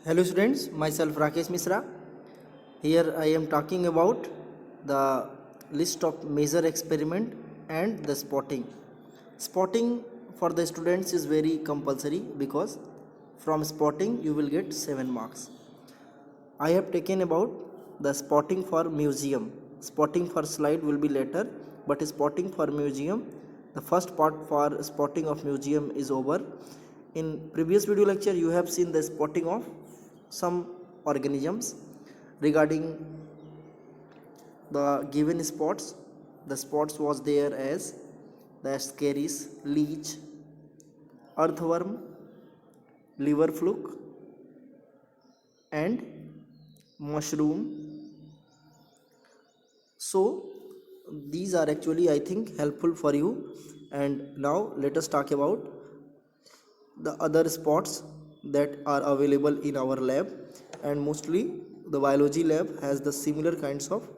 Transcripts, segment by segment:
Hello students, myself Rakesh Misra. Here I am talking about the list of major experiment and the spotting. Spotting for the students is very compulsory because from spotting you will get 7 marks. I have taken about the spotting for museum. Spotting for slide will be later, but spotting for museum, the first part for spotting of museum is over. In previous video lecture you have seen the spotting of some organisms. Regarding the given spots, the spots was there as the ascaris, leech, earthworm, liver fluke and mushroom. So these are actually I think helpful for you. And now let us talk about the other spots that are available in our lab, and mostly the biology lab has the similar kinds of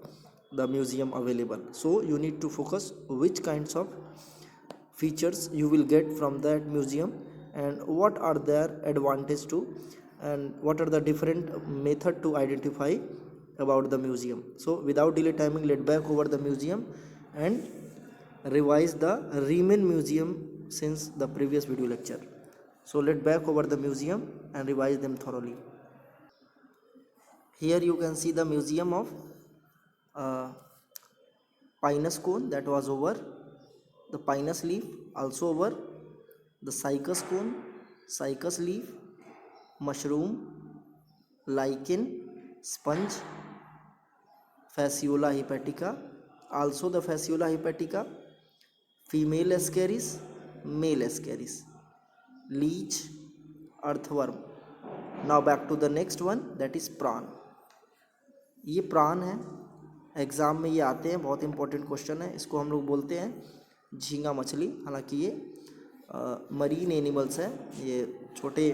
the museum available. So you need to focus which kinds of features you will get from that museum and what are their advantage to, and what are the different method to identify about the museum. So without delay timing, let back over the museum and revise the remain museum since the previous video lecture. So let back over the museum and revise them thoroughly. Here you can see the museum of uh, pinus cone, that was over. The pinus leaf also over. The cycas cone, cycas leaf, mushroom, lichen, sponge, Fasciola hepatica, also the Fasciola hepatica, female ascaris, male ascaris, leech, earthworm. Now back to the next one, that is prawn. ये प्राण है, exam में ये आते हैं, बहुत important question है. इसको हम लोग बोलते हैं झींगा मछली. हालांकि ये मरीन एनिमल्स है, ये छोटे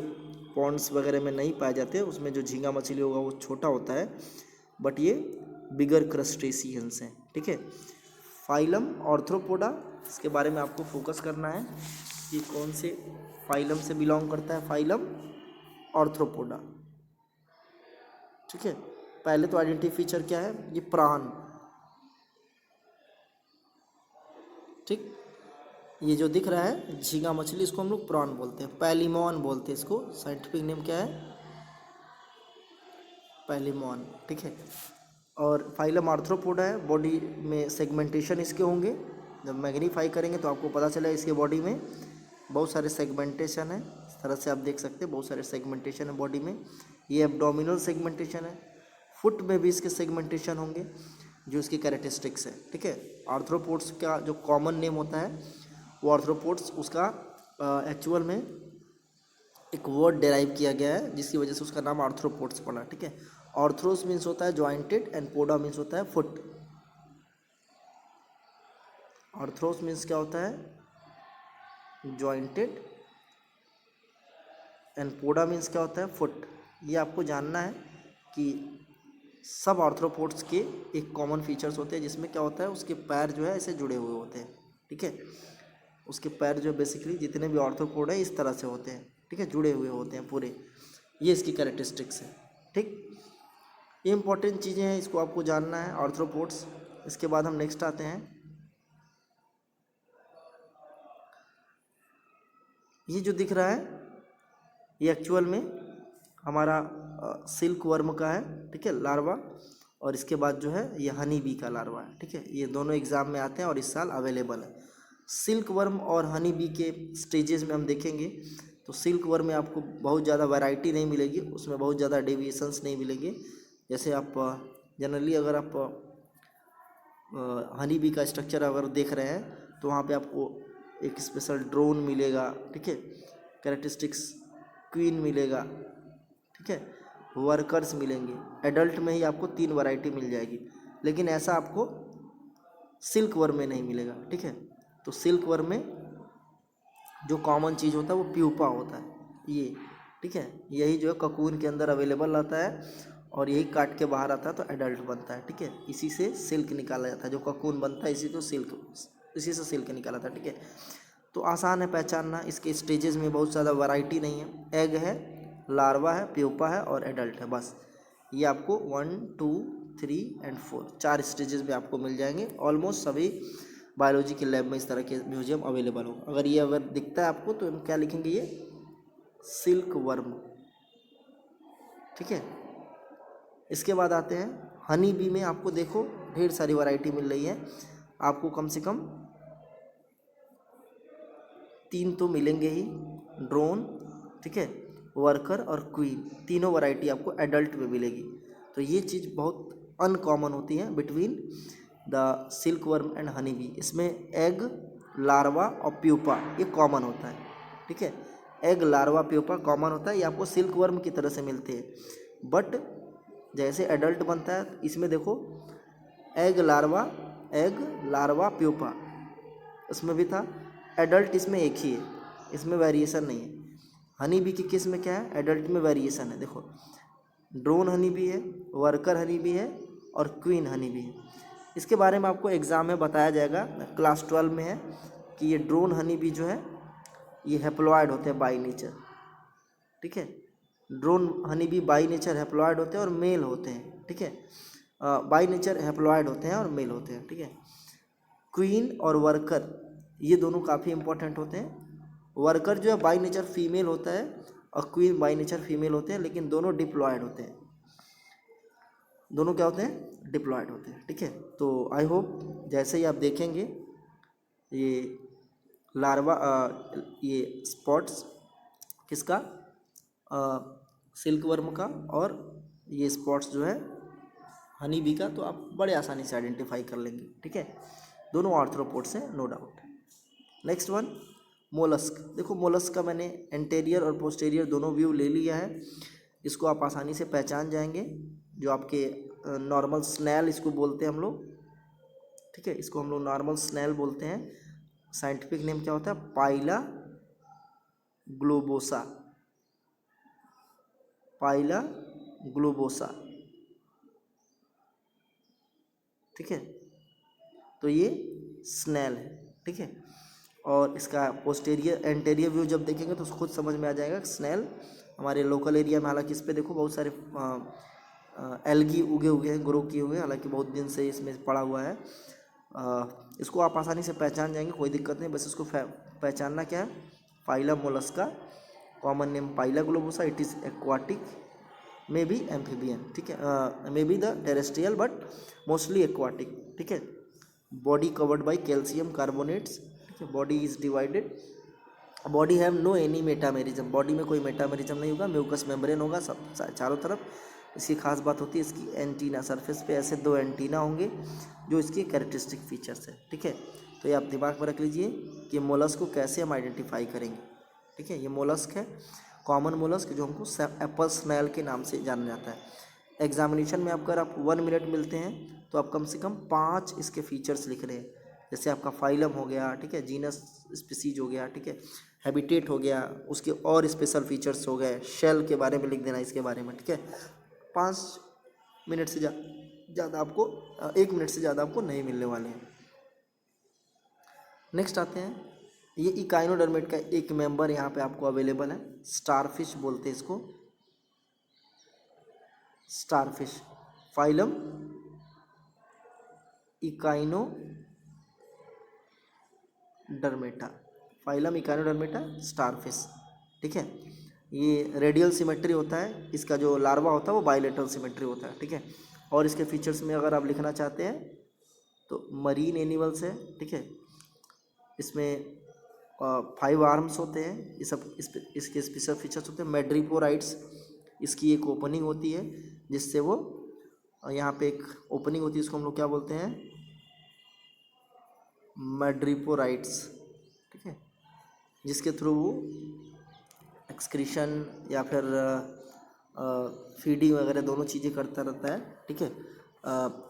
पॉन्ड्स वगैरह में नहीं पाए जाते. उसमें जो झींगा मछली होगा वो छोटा होता है, बट ये बिगर क्रस्टेशियंस हैं. ठीक है. फाइलम ऑर्थ्रोपोडा, इसके बारे में आपको फोकस करना है कि कौन से फाइलम से बिलोंग करता है. Phylum Arthropoda. ठीक है. पहले तो आइडेंटिटी फीचर क्या है, ये प्राण. ठीक, ये जो दिख रहा है झींगा मछली, इसको हम लोग प्रॉन बोलते हैं. पैलिमॉन बोलते हैं इसको. साइंटिफिक नेम क्या है, पैलिमॉन. ठीक है. और फाइलम आर्थ्रोपोडा है. बॉडी में सेगमेंटेशन इसके होंगे. जब मैग्नीफाई करेंगे तो आपको पता चलेगा इसके बॉडी में बहुत सारे सेगमेंटेशन है. इस तरह से आप देख सकते हैं बहुत सारे सेगमेंटेशन है बॉडी में. ये एब्डोमिनल सेगमेंटेशन है. फुट में भी इसके सेगमेंटेशन होंगे जो इसकी कैरेक्टरिस्टिक्स है. ठीक है. आर्थ्रोपोड्स का जो कॉमन नेम होता है वो आर्थ्रोपोड्स, उसका एक्चुअल में एक वर्ड डेराइव किया गया है जिसकी वजह से उसका नाम आर्थ्रोपोड्स पड़ा. ठीक है. ऑर्थ्रोस मीन्स होता है जॉइंटेड एंड पोडा मीन्स होता है फुट. ऑर्थ्रोस मीन्स क्या होता है, जॉइंटेड, एंड पोडा मीन्स क्या होता है, फुट. ये आपको जानना है कि सब आर्थ्रोपोड्स के एक कॉमन फीचर्स होते हैं जिसमें क्या होता है, उसके पैर जो है ऐसे जुड़े हुए होते हैं. ठीक है. उसके पैर जो बेसिकली जितने भी आर्थ्रोपोड है इस तरह से होते हैं. ठीक है, जुड़े हुए होते हैं पूरे. ये इसकी कैरेक्टरिस्टिक्स है. ठीक, ये इंपॉर्टेंट चीज़ें हैं, इसको आपको जानना है आर्थ्रोपोड्स. इसके बाद हम नेक्स्ट आते हैं. ये जो दिख रहा है ये एक्चुअल में हमारा सिल्क वर्म का है. ठीक है, लार्वा. और इसके बाद जो है ये हनी बी का लार्वा है. ठीक है. ये दोनों एग्जाम में आते हैं और इस साल अवेलेबल है. सिल्क वर्म और हनी बी के स्टेजेस में हम देखेंगे तो सिल्क वर्म में आपको बहुत ज़्यादा वैरायटी नहीं मिलेगी, उसमें बहुत ज़्यादा डेविएशंस नहीं मिलेंगे. जैसे आप जनरली अगर आप हनी बी का स्ट्रक्चर अगर देख रहे हैं तो वहाँ पे आपको एक स्पेशल ड्रोन मिलेगा. ठीक है. कैरेक्टरिस्टिक्स क्वीन मिलेगा. ठीक है. वर्कर्स मिलेंगे. एडल्ट में ही आपको 3 वैरायटी मिल जाएगी, लेकिन ऐसा आपको सिल्क वर्म में नहीं मिलेगा. ठीक है. तो सिल्क वर्म में जो कॉमन चीज़ होता है वो प्यूपा होता है ये. ठीक है. यही जो है ककून के अंदर अवेलेबल रहता है और यही काट के बाहर आता है तो एडल्ट बनता है. ठीक है. इसी से सिल्क निकाला जाता है, जो ककून बनता है इसी से सिल्क निकाला था. ठीक है. तो आसान है पहचानना. इसके स्टेजेस में बहुत ज़्यादा वैरायटी नहीं है. एग है, लार्वा है, प्यूपा है और एडल्ट है। बस ये आपको 1, 2, 3 एंड 4 4 स्टेजेस में आपको मिल जाएंगे। ऑलमोस्ट सभी बायोलॉजी के लैब में इस तरह के म्यूजियम अवेलेबल होगा। अगर दिखता है आपको तो हम क्या लिखेंगे, ये सिल्क वर्म। ठीक है, इसके बाद आते हैं हनी बी में। आपको देखो ढेर सारी वैरायटी मिल रही है, आपको कम से कम 3 तो मिलेंगे ही, ड्रोन, ठीक है, वर्कर और क्वीन, तीनों वैरायटी आपको एडल्ट में मिलेगी। तो ये चीज़ बहुत अनकॉमन होती है between the silk worm and honey bee. इसमें एग, लार्वा और प्यूपा ये कॉमन होता है। ठीक है, एग, लार्वा, प्यूपा कॉमन होता है, ये आपको सिल्क वर्म की तरह से मिलते हैं। बट जैसे एडल्ट बनता है इसमें देखो एग लार्वा प्यूपा इसमें भी था, एडल्ट इसमें एक ही है, इसमें वेरिएशन नहीं है। हनी बी की केस में क्या है, एडल्ट में वेरिएशन है। देखो ड्रोन हनी बी है, वर्कर हनी बी है और क्वीन हनी बी है। इसके बारे में आपको एग्ज़ाम में बताया जाएगा, क्लास 12 में है कि ये ड्रोन हनी बी जो है ये हैप्लॉयड होते हैं बाई नेचर। ठीक है, drone honey bee by nature haploid होते हैं और मेल होते हैं। ठीक है, बाई नेचर हैप्लॉयड होते हैं और मेल होते हैं। ठीक है, क्वीन और वर्कर ये दोनों काफ़ी इंपॉर्टेंट होते हैं। वर्कर जो है बाई नेचर फीमेल होता है और क्वीन बाई नेचर फीमेल होते हैं, लेकिन दोनों डिप्लॉयड होते हैं। दोनों क्या होते हैं, डिप्लॉयड होते हैं। ठीक है, तो आई होप जैसे ही आप देखेंगे ये लार्वा ये स्पॉट्स किसका, सिल्क वर्म का, और ये स्पॉट्स जो है हनी बी का, तो आप बड़े आसानी से आइडेंटिफाई कर लेंगे। ठीक है, दोनों आर्थ्रोपोड्स हैं, no doubt. Next one mollusc. देखो मोलस्क का मैंने एंटेरियर और पोस्टेरियर दोनों व्यू ले लिया है, इसको आप आसानी से पहचान जाएंगे। जो आपके नॉर्मल स्नैल इसको बोलते हैं हम लोग। ठीक है, इसको हम लोग नॉर्मल स्नैल बोलते हैं। साइंटिफिक नेम क्या होता है, पाइला ग्लोबोसा, पाइला ग्लोबोसा। ठीक है, तो ये स्नैल है। ठीक है, और इसका पोस्टेरियर एंटेरियर व्यू जब देखेंगे तो खुद समझ में आ जाएगा। स्नैल हमारे लोकल एरिया में, हालांकि इस पे देखो बहुत सारे एल्गी उगे हुए हैं, ग्रो किए हुए हैं, हालांकि बहुत दिन से इसमें पड़ा हुआ है। इसको आप आसानी से पहचान जाएंगे, कोई दिक्कत नहीं। बस इसको पहचानना क्या है, phylum mollusca, common name pila globosa, it is aquatic, may be amphibian. ठीक है, may be the terrestrial but mostly aquatic. ठीक है, body covered by calcium carbonates. ठीक है, body is divided, body have no any metamerism, body में कोई metamerism नहीं होगा, म्यूकस मेम्ब्रेन होगा सब चारों तरफ। इसकी खास बात होती है इसकी एंटीना, सरफेस पे ऐसे 2 एंटीना होंगे जो इसके कैरेक्टरिस्टिक फीचर्स है। ठीक है, तो ये आप दिमाग में रख लीजिए कि मोलस्क को कैसे हम आइडेंटिफाई करेंगे। ठीक है, ये मोलस्क है, कॉमन मोलस्क जो हमको एप्पल स्नैल के नाम से जाना जाता है। एग्जामिनेशन में अगर आप 1 मिनट मिलते हैं तो आप कम से कम 5 इसके फीचर्स लिख रहे हैं। जैसे आपका फाइलम हो गया, ठीक है, जीनस स्पीसीज हो गया, ठीक है, हैबिटेट हो गया, उसके और स्पेशल फीचर्स हो गए, शेल के बारे में लिख देना इसके बारे में। ठीक है, 5 मिनट से ज़्यादा आपको 1 मिनट से ज़्यादा आपको नहीं मिलने वाले हैं। नेक्स्ट आते हैं, ये इकाइनोडर्मेट का एक मेंबर यहाँ पे आपको अवेलेबल है, स्टारफिश बोलते हैं इसको, starfish, phylum Echinodermata, phylum Echinodermata, starfish. ठीक है, ये रेडियल सिमेट्री होता है, इसका जो लार्वा होता है वो बाइलेटरल सिमेट्री होता है। ठीक है, और इसके फीचर्स में अगर आप लिखना चाहते हैं तो मरीन एनिमल्स है। ठीक है, इसमें 5 आर्म्स होते हैं, ये सब इसके स्पेशल फीचर्स होते हैं। मेड्रिपोराइट्स, इसकी एक ओपनिंग होती है जिससे वो यहाँ पे एक ओपनिंग होती है, इसको हम लोग क्या बोलते हैं, मेड्रिपोराइट्स। ठीक है, जिसके थ्रू वो एक्सक्रीशन या फिर फीडिंग वगैरह दोनों चीज़ें करता रहता है। ठीक है,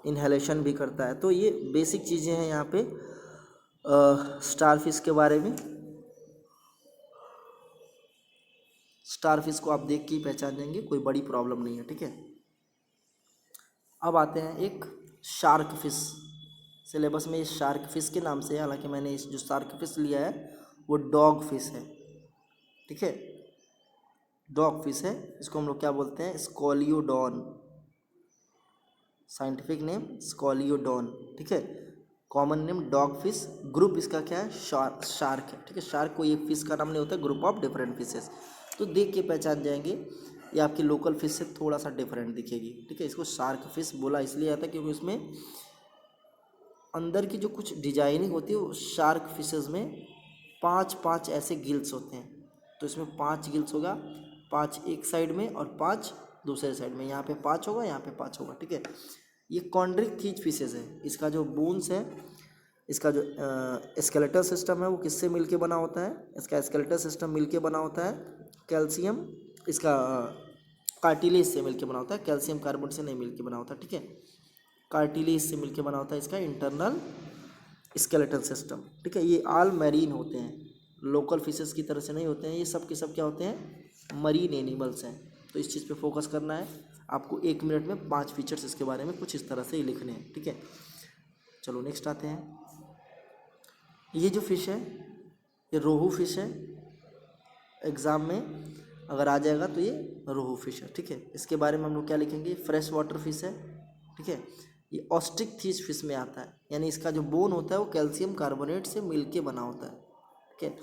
इनहेलेशन भी करता है। तो ये बेसिक चीज़ें हैं यहाँ पे स्टारफिश के बारे में। स्टारफिश को आप देख के ही पहचान जाएंगे, कोई बड़ी प्रॉब्लम नहीं है। ठीक है, अब आते हैं एक शार्क फिश। सिलेबस में इस शार्क फिश के नाम से है, हालांकि मैंने इस जो शार्क फिश लिया है वो डॉग फिश है। ठीक है, डॉग फिश है, इसको हम लोग क्या बोलते हैं, स्कॉलियोडॉन, साइंटिफिक नेम स्कॉलियोडॉन, ठीक है। Common name dog fish, group इसका क्या है, शार्क है, ठीक है। शार्क कोई एक फिश का नाम नहीं होता, ग्रुप ऑफ डिफरेंट फिशेस। तो देख के पहचान जाएंगे ये आपकी लोकल फिश से थोड़ा सा डिफरेंट दिखेगी, ठीक है। इसको शार्क फिश बोला इसलिए आता है क्योंकि उसमें अंदर की जो कुछ डिजाइनिंग होती है वो शार्क फिशेस में 5 ऐसे गिल्स होते हैं, तो इसमें 5 गिल्स होगा, 5 एक साइड में और 5 दूसरे साइड में, यहाँ पे 5 होगा, यहाँ पे 5 होगा, ठीक है। ये कॉन्ड्रिक थीच फिशेस है। इसका जो बोन्स है, इसका जो स्केलेटल सिस्टम है वो किससे मिलके बना होता है, इसका स्केलेटल सिस्टम मिलके बना होता है कैल्शियम, इसका कार्टिलेज से मिलके बना होता है, कैल्शियम कार्बोनेट से नहीं मिलके बना होता, ठीक है। कार्टिलेज से मिलके बना होता है इसका इंटरनल स्केलेटल सिस्टम, ठीक है। ये ऑल मैरीन होते हैं, लोकल फिशेस की तरह से नहीं होते हैं, ये सब के सब क्या होते हैं, मरीन एनिमल्स हैं। तो इस चीज़ पे फोकस करना है आपको। 1 मिनट में 5 फीचर्स इसके बारे में कुछ इस तरह से ही लिखने हैं, ठीक है। चलो नेक्स्ट आते हैं। ये जो फिश है ये रोहू फिश है, एग्ज़ाम में अगर आ जाएगा तो ये रोहू फिश है, ठीक है। इसके बारे में हम लोग क्या लिखेंगे, फ्रेश वाटर फिश है, ठीक है। ये ऑस्ट्रिक थीच फिश में आता है, यानी इसका जो बोन होता है वो कैल्शियम कार्बोनेट से मिलके बना होता है, ठीक है।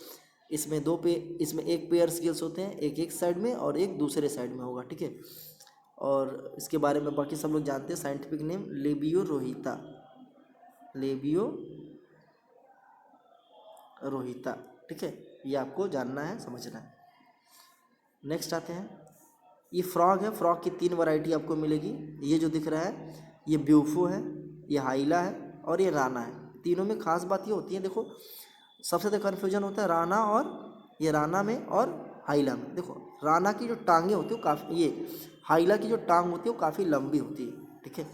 इसमें एक पेयर स्किल्स होते हैं, एक साइड में और एक दूसरे साइड में होगा, ठीक है। और इसके बारे में बाकी सब लोग जानते हैं, साइंटिफिक नेम लेबियो रोहिता, लेबियो रोहिता, ठीक है। ये आपको जानना है, समझना है। नेक्स्ट आते हैं, ये फ्रॉग है। फ्रॉग की 3 वैरायटी आपको मिलेगी। ये जो दिख रहा है ये ब्यूफो है, ये हाइला है और ये राना है। तीनों में खास बात ये होती है, देखो सबसे ज़्यादा कन्फ्यूजन होता है राना और ये राना में और हाइला में। देखो राना की जो टांगें होती है वो काफ़ी, ये हाइला की जो टांग होती है वो काफ़ी लंबी होती है, ठीक है।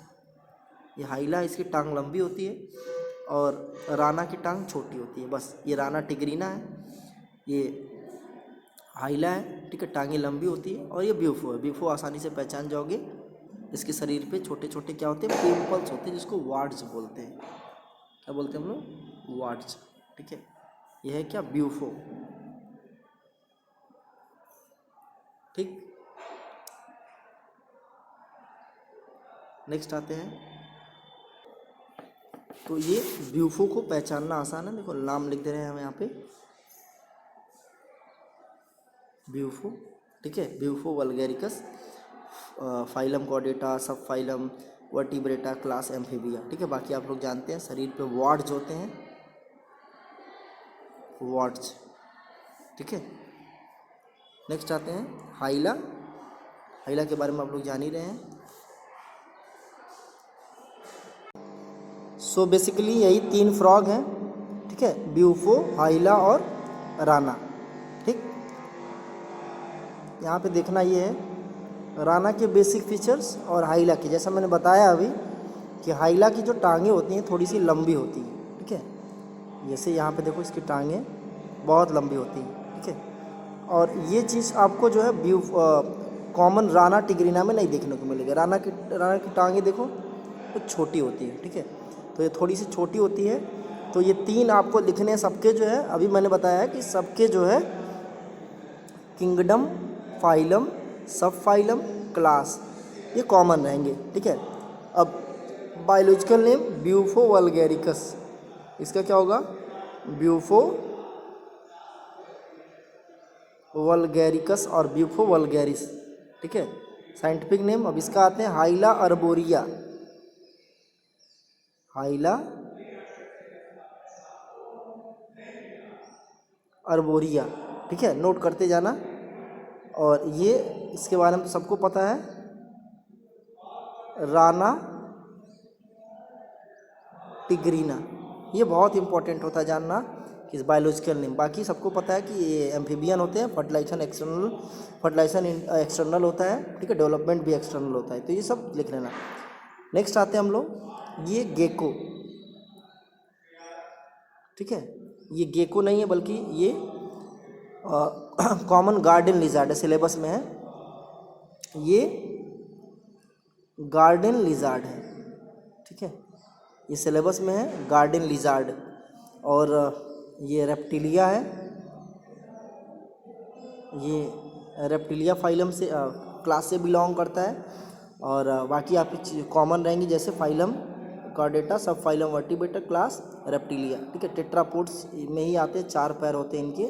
ये हाइला इसकी टांग लंबी होती है और राना की टांग छोटी होती है, बस। ये राना टिग्रीना है, ये हाइला है, ठीक है, टांगें लंबी होती है। और ये ब्यूफो है। ब्यूफो आसानी से पहचान जाओगे, इसके शरीर पे छोटे छोटे क्या होते हैं, पिंपल्स होते हैं, जिसको वार्ड्स बोलते हैं। क्या बोलते हैं हम लोग, वार्ड्स, ठीक है। यह है क्या, ब्यूफो, ठीक। नेक्स्ट आते हैं, तो ये ब्यूफो को पहचानना आसान है, देखो नाम लिख दे रहे हैं हम यहाँ पे, ब्यूफो, ठीक है। ब्यूफो वल्गैरिकस, फाइलम कॉर्डेटा, सब फाइलम वर्टिब्रेटा, क्लास एम्फीबिया, ठीक है। बाकी आप लोग जानते हैं शरीर पे वार्ड्स होते हैं, वार्ड्स, ठीक है। नेक्स्ट आते हैं हाइला। हाइला के बारे में आप लोग जान ही रहे हैं। सो बेसिकली यही 3 फ्रॉग हैं, ठीक है, ब्यूफो, हाइला और राना, ठीक। यहाँ पे देखना ये है राना के बेसिक फीचर्स और हाइला के, जैसा मैंने बताया अभी कि हाइला की जो टांगें होती हैं थोड़ी सी लंबी होती हैं, ठीक है। जैसे यहाँ पे देखो इसकी टांगें बहुत लंबी होती हैं, ठीक है। और ये चीज़ आपको जो है कॉमन राना टिग्रीना में नहीं देखने को मिलेगा। राना की टांगें देखो तो छोटी होती है, ठीक है। तो ये थोड़ी सी छोटी होती है। तो ये 3 आपको लिखने हैं, सबके जो है अभी मैंने बताया है कि सबके जो है किंगडम, फाइलम, सब फाइलम, क्लास, ये कॉमन रहेंगे, ठीक है। अब बायोलॉजिकल नेम ब्यूफो वल्गैरिकस, इसका क्या होगा, ब्यूफो वल्गैरिकस और ब्यूफो वल्गैरिस, ठीक है। साइंटिफिक नेम अब इसका आते हैं हाइला अर्बोरिया, हाइला अर्बोरिया, ठीक है, नोट करते जाना। और ये इसके बारे में तो सबको पता है, राना टिग्रीना, ये बहुत इंपॉर्टेंट होता है जानना कि बायोलॉजिकल नेम। बाकी सबको पता है कि ये एम्फीबियन होते हैं, फर्टिलाइजेशन एक्सटर्नल होता है, ठीक है, डेवलपमेंट भी एक्सटर्नल होता है, तो ये सब लिख लेना। नेक्स्ट आते हैं हम लोग, ये गेको, ठीक है। ये गेको नहीं है बल्कि ये कॉमन गार्डन लिजार्ड है, सिलेबस में है, ये गार्डन लिजार्ड है, ठीक है। ये सिलेबस में है गार्डन लिजार्ड। और ये रेप्टिलिया है, ये रेप्टिलिया फाइलम से क्लास से बिलोंग करता है। और बाकी आपकी कॉमन रहेंगी, जैसे फाइलम कॉर्डेटा, सब फाइलम वर्टिब्रेटा, क्लास रेप्टिलिया। ठीक है, टेट्रापोड्स में ही आते हैं, 4 पैर होते हैं इनके।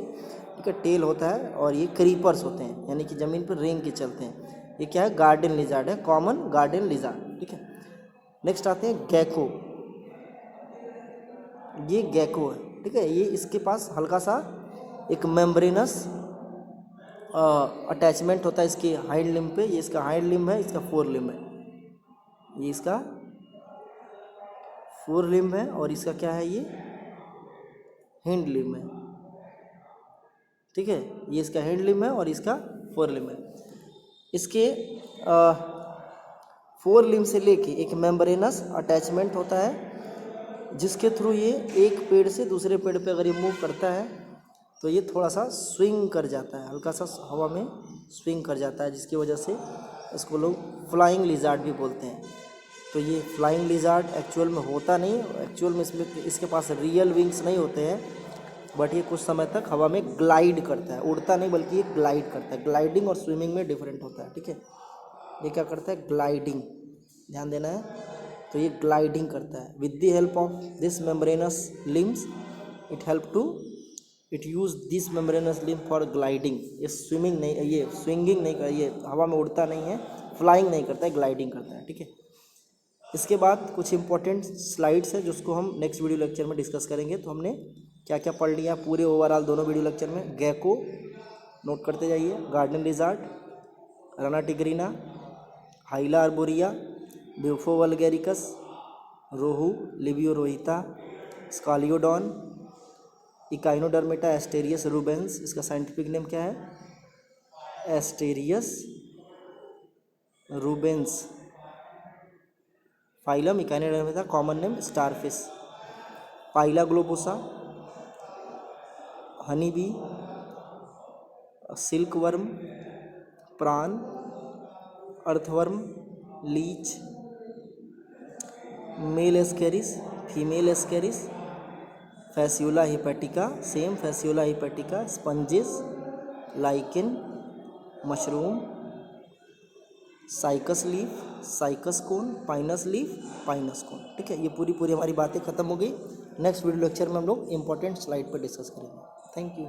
ठीक है, टेल होता है और ये क्रीपर्स होते हैं, यानी कि ज़मीन पर रेंग के चलते हैं। ये क्या है, गार्डन लिजार्ड है, कॉमन गार्डन लिजार्ड। ठीक है, नेक्स्ट आते हैं गैको। ये गैको है। ठीक है, ये इसके पास हल्का सा एक मेम्ब्रेनस अटैचमेंट होता है इसकी हाइंड लिम्ब पे। ये इसका हाइंड लिम्ब है, इसका फोर लिम्ब है। ये इसका फोर लिम्ब है और इसका क्या है, ये हिंड लिम्ब है। ठीक है, ये इसका हिंड लिम्ब है और इसका फोर लिम्ब है। इसके फोर लिम्ब से लेके एक मेम्ब्रेनस अटैचमेंट होता है, जिसके थ्रू ये एक पेड़ से दूसरे पेड़ पे अगर ये मूव करता है तो ये थोड़ा सा स्विंग कर जाता है, हल्का सा हवा में स्विंग कर जाता है, जिसकी वजह से इसको लोग फ्लाइंग लिजार्ड भी बोलते हैं। तो ये फ्लाइंग लिजार्ड एक्चुअल में होता नहीं, एक्चुअल में इसके पास रियल विंग्स नहीं होते हैं, बट ये कुछ समय तक हवा में ग्लाइड करता है, उड़ता नहीं बल्कि ये ग्लाइड करता है। ग्लाइडिंग और स्विमिंग में डिफरेंट होता है। ठीक है, ये क्या करता है, ग्लाइडिंग, ध्यान देना है। तो ये ग्लाइडिंग करता है with the help of this membranes limbs. It use this membranes limb for gliding. ये स्विमिंग नहीं, ये स्विंगिंग नहीं कर, ये हवा में उड़ता नहीं है, फ्लाइंग नहीं करता है, ग्लाइडिंग करता है। ठीक है, इसके बाद कुछ इंपॉर्टेंट स्लाइड्स है जिसको हम नेक्स्ट वीडियो लेक्चर में डिस्कस करेंगे। तो हमने क्या क्या पढ़ लिया पूरे ओवरऑल दोनों वीडियो लेक्चर में। गैको नोट करते जाइए, garden lizard, Rana tigrina, Hyla arborea, Bufo vulgaris, rohu Labeo rohita, Scoliodon, Echinodermata Asterias rubens, इसका साइंटिफिक नेम क्या है, Asterias rubens. Phylum Echinodermata, common name starfish. Pila globosa, honey bee, silkworm, prawn, earthworm, leech, male Ascaris, female Ascaris, Fasciola hepatica, same Fasciola hepatica, sponges, lichen, mushroom, Cycas leaf, Cycas cone, Pinus leaf, Pinus cone. ठीक है, ये पूरी हमारी बातें खत्म हो गई। Next video lecture में हम लोग इंपॉर्टेंट स्लाइड पर डिस्कस करेंगे। Thank you.